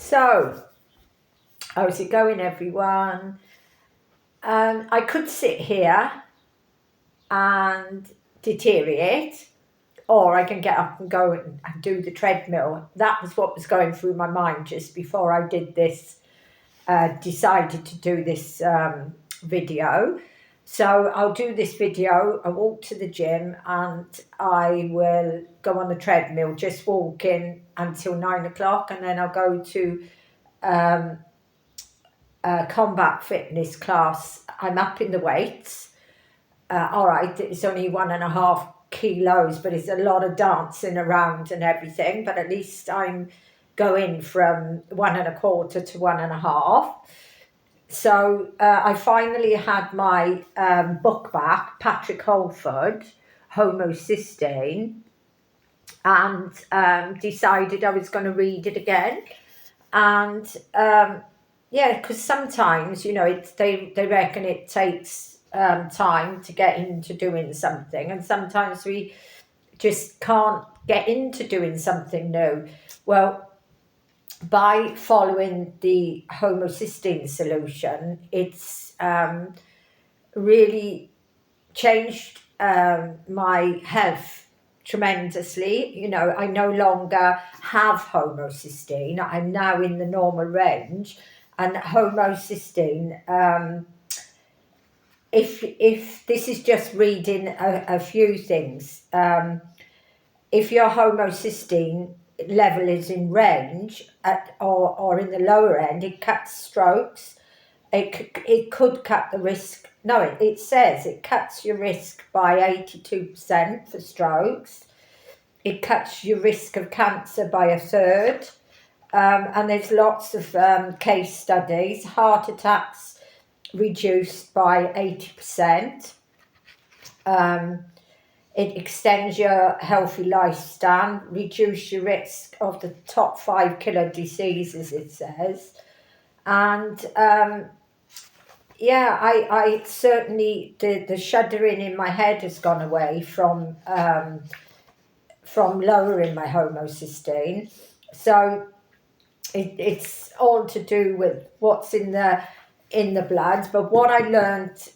So, how's it going, everyone? I could sit here and deteriorate, or I can get up and go and do the treadmill. That was what was going through my mind just before I did this, decided to do this video. So, I'll do this video, I walk to the gym, and I will go on the treadmill, just walking until 9 o'clock, and then I'll go to um, combat fitness class. I'm up in the weights. All right, it's only 1.5 kilos, but it's a lot of dancing around and everything. But at least I'm going from 1.25 to 1.5. So I finally had my book back, Patrick Holford, Homosystein, and decided I was going to read it again. And yeah, because sometimes, they reckon it takes time to get into doing something, and sometimes we just can't get into doing something new. Well, by following the homocysteine solution, it's really changed my health tremendously. I no longer have homocysteine. I'm now in the normal range. And homocysteine, if this is just reading a few things, if your homocysteine level is in range or in the lower end, it cuts strokes. It could cut the risk. No, it says it cuts your risk by 82% for strokes. It cuts your risk of cancer by a third. And there's lots of case studies. Heart attacks reduced by 80%. It extends your healthy lifespan, reduce your risk of the top 5 killer diseases, it says. And yeah, I certainly, the shuddering in my head has gone away from lowering my homocysteine. So it's all to do with what's in the blood. But what I learned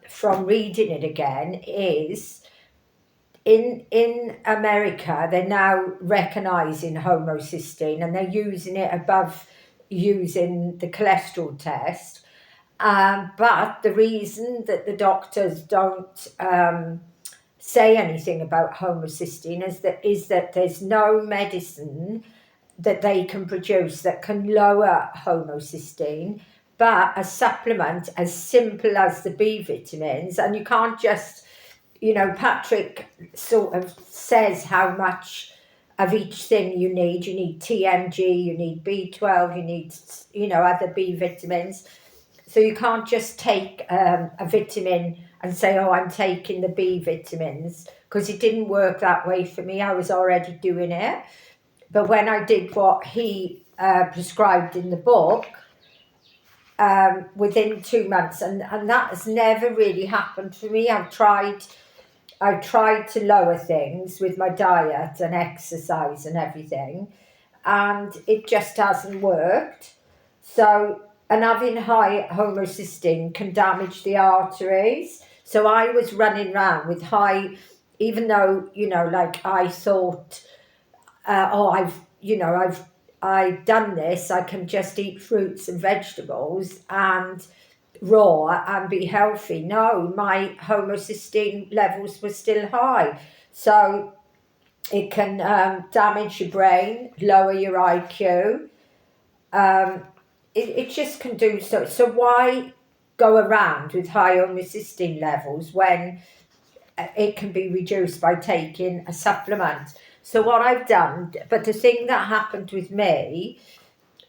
from reading it again is in America, they're now recognizing homocysteine, and they're using it above using the cholesterol test. But the reason that the doctors don't say anything about homocysteine is that there's no medicine that they can produce that can lower homocysteine, but a supplement as simple as the B vitamins. And you can't just, Patrick sort of says how much of each thing you need. You need TMG, you need B12, you need, other B vitamins. So you can't just take a vitamin and say, oh, I'm taking the B vitamins, because it didn't work that way for me. I was already doing it. But when I did what he prescribed in the book, within 2 months, and that has never really happened for me. I've tried to lower things with my diet and exercise and everything, and it just hasn't worked. So, and having high homocysteine can damage the arteries. So I was running around with high, even though, like I thought, I've done this, I can just eat fruits and vegetables and raw and be healthy. No, my homocysteine levels were still high. So it can damage your brain, lower your IQ. It just can do so. So why go around with high homocysteine levels when it can be reduced by taking a supplement? So what I've done, but the thing that happened with me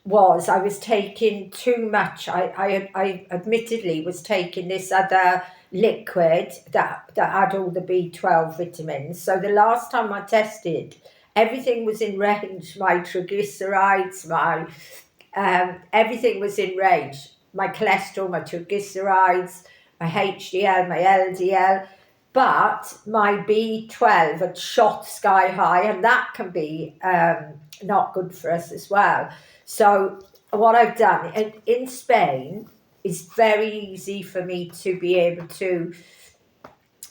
was I was taking too much. I admittedly was taking this other liquid that had all the B12 vitamins. So the last time I tested, everything was in range. My triglycerides, my everything was in range. My cholesterol, my triglycerides, my HDL, my LDL. but my B12 had shot sky high, and that can be not good for us as well. So what I've done in Spain, it's very easy for me to be able to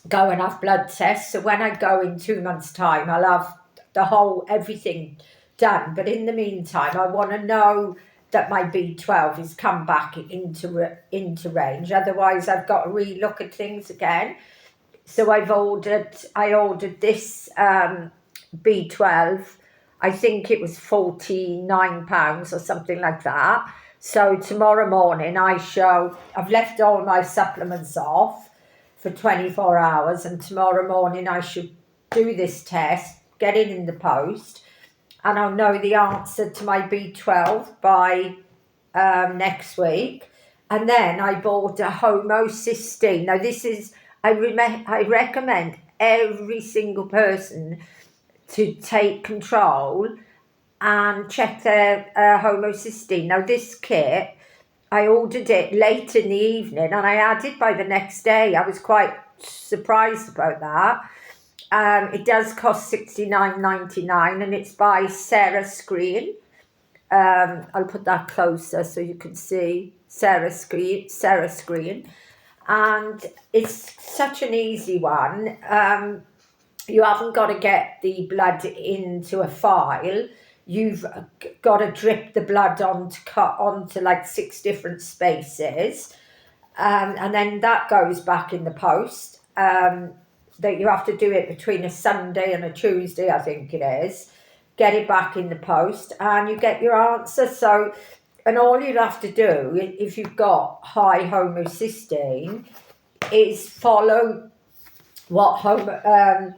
go and have blood tests. So when I go in 2 months' time, I'll have the whole everything done. But in the meantime, I want to know that my B12 has come back into range. Otherwise, I've got to relook at things again. So I ordered this B12. I think it was £49 or something like that. So tomorrow morning I've left all my supplements off for 24 hours, and tomorrow morning I should do this test, get it in the post, and I'll know the answer to my B12 by next week. And then I bought a homocysteine. Now I recommend every single person to take control and check their homocysteine. Now this kit, I ordered it late in the evening and I had it by the next day. I was quite surprised about that. It does cost $69.99 and it's by Sarah Screen. I'll put that closer so you can see Sarah Screen. And it's such an easy one. You haven't got to get the blood into a file. You've got to drip the blood onto like 6 different spaces, and then that goes back in the post. That you have to do it between a Sunday and a Tuesday, I think it is. Get it back in the post, and you get your answer. So, and all you'd have to do if you've got high homocysteine is follow what however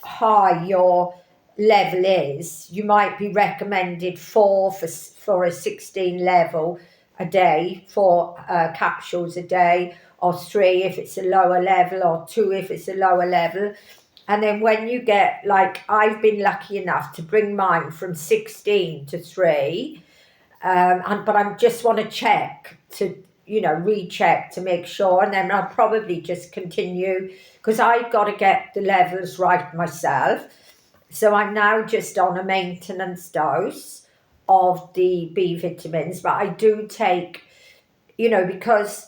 high your level is. You might be recommended 4 for a 16 level a day, 4 capsules a day, or 3 if it's a lower level, or 2 if it's a lower level. And then when you get, like, I've been lucky enough to bring mine from 16 to 3, but I just want to check to recheck to make sure, and then I'll probably just continue because I've got to get the levels right myself. So I'm now just on a maintenance dose of the B vitamins, but I do take, because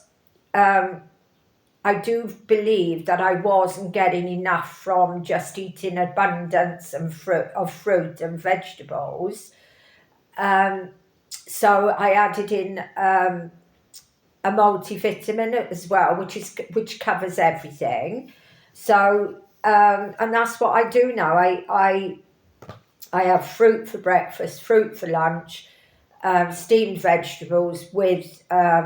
I do believe that I wasn't getting enough from just eating abundance and fruit and vegetables. So I added in a multivitamin as well, which covers everything. So and that's what I do now. I have fruit for breakfast, fruit for lunch, steamed vegetables with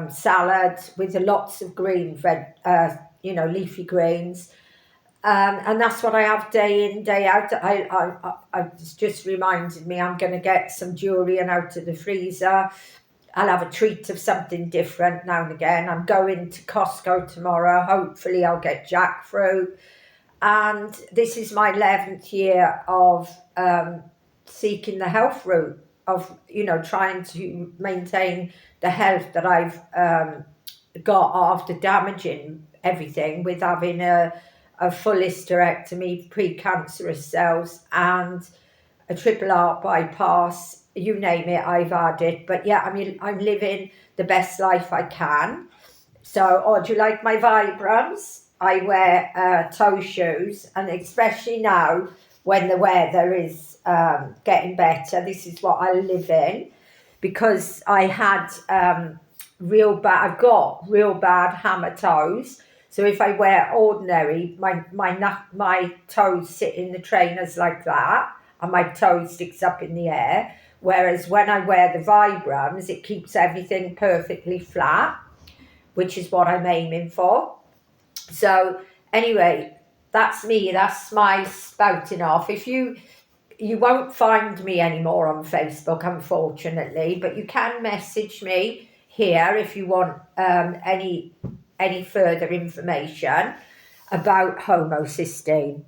salad with lots of green leafy greens. And that's what I have day in, day out. I just reminded me I'm going to get some durian out of the freezer. I'll have a treat of something different now and again. I'm going to Costco tomorrow. Hopefully I'll get jackfruit. And this is my 11th year of seeking the health route of, trying to maintain the health that I've got after damaging everything with having a full hysterectomy, precancerous cells, and a triple heart bypass. You name it, I've had it. But yeah, I mean, I'm living the best life I can. So, do you like my Vibrams? I wear toe shoes, and especially now when the weather is getting better, this is what I live in, because I had I've got real bad hammer toes. So if I wear ordinary, my toes sit in the trainers like that, and my toe sticks up in the air. Whereas when I wear the Vibrams, it keeps everything perfectly flat, which is what I'm aiming for. So anyway, that's me. That's my spouting off. If you won't find me anymore on Facebook, unfortunately, but you can message me here if you want any further information about homocysteine.